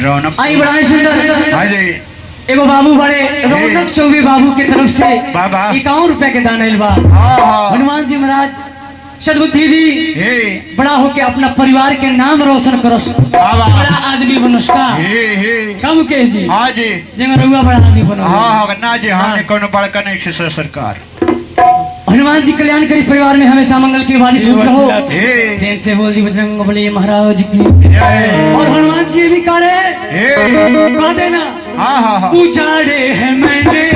रौनक आई बड़ा सुंदर। हाँ जी एगो बाबू बड़े रौनक चौबे बाबू के तरफ से बाबा 51 रुपए के दान आइल बा। हनुमान जी महाराज सदबुद्धि दी बड़ा होके अपना परिवार के नाम रोशन करस, बड़ा आदमी बनस का कम के जी। हाँ जी जंग रहुआ बड़ा आदमी बनो। हाँ ना जी हमने कोनो बड़का नहीं से सरकार। हनुमान जी कल्याणकारी परिवार में हमेशा मंगल की वाणी सुन रहो। प्रेम से बोल दी बजरंग बली महाराज की। और हनुमान जी भी करे कह देना उजाड़े है मैंने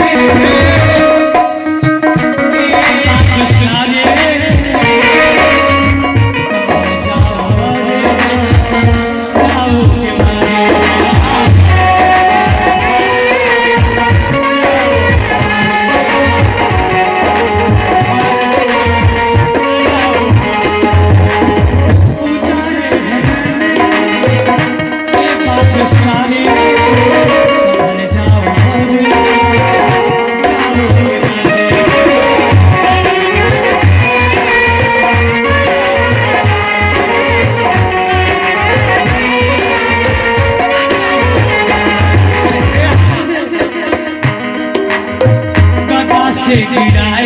से गिराए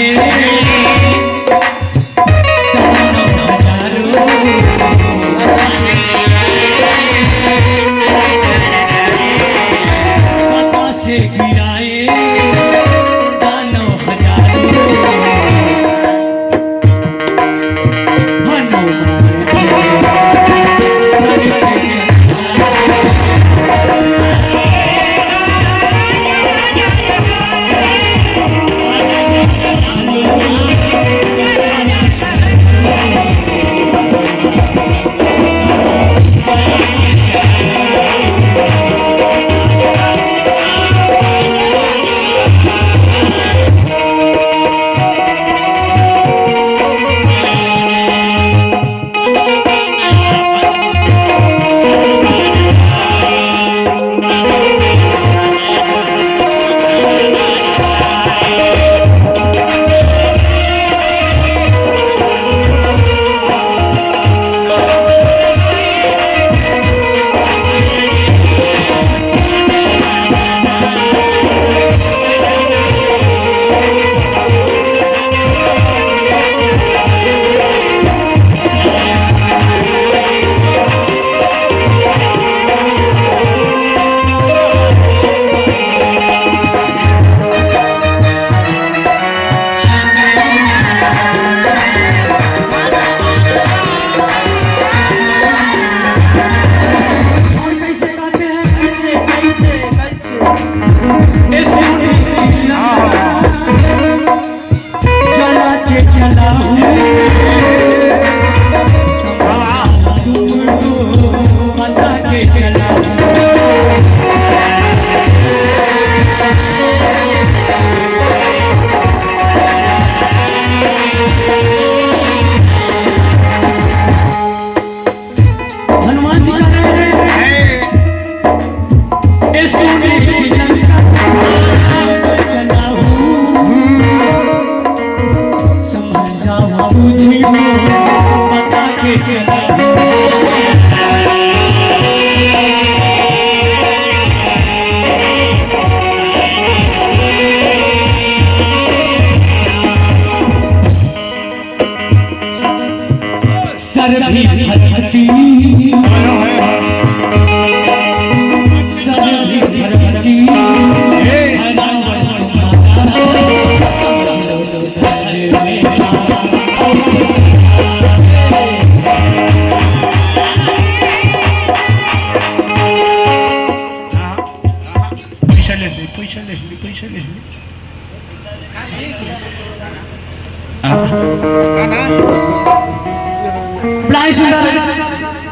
से गिराए दानों हजारों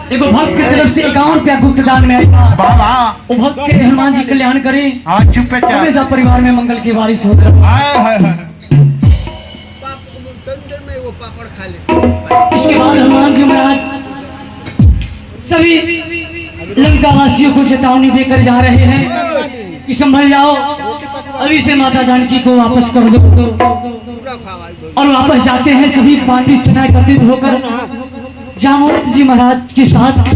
एगो भक्त की तरफ से 51 रुपया गुप्त दान में आया। वो भक्त के हनुमान जी कल्याण करे, हमेशा परिवार में मंगल की बारिश होती रहे। इसके बाद हनुमान जी महाराज सभी लंका वासियों को चेतावनी देकर जा रहे हैं कि संभल जाओ, अभी से माता जानकी को वापस कर दो। और वापस जाते हैं सभी पांडव सेना एकत्रित होकर जामवंत जी महाराज के साथ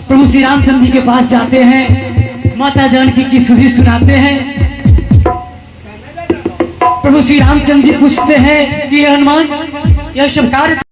प्रभु श्री रामचंद्र जी के पास जाते हैं, माता जानकी की सुधी सुनाते हैं। प्रभु श्री रामचंद्र जी पूछते हैं कि हनुमान यह सब कार्य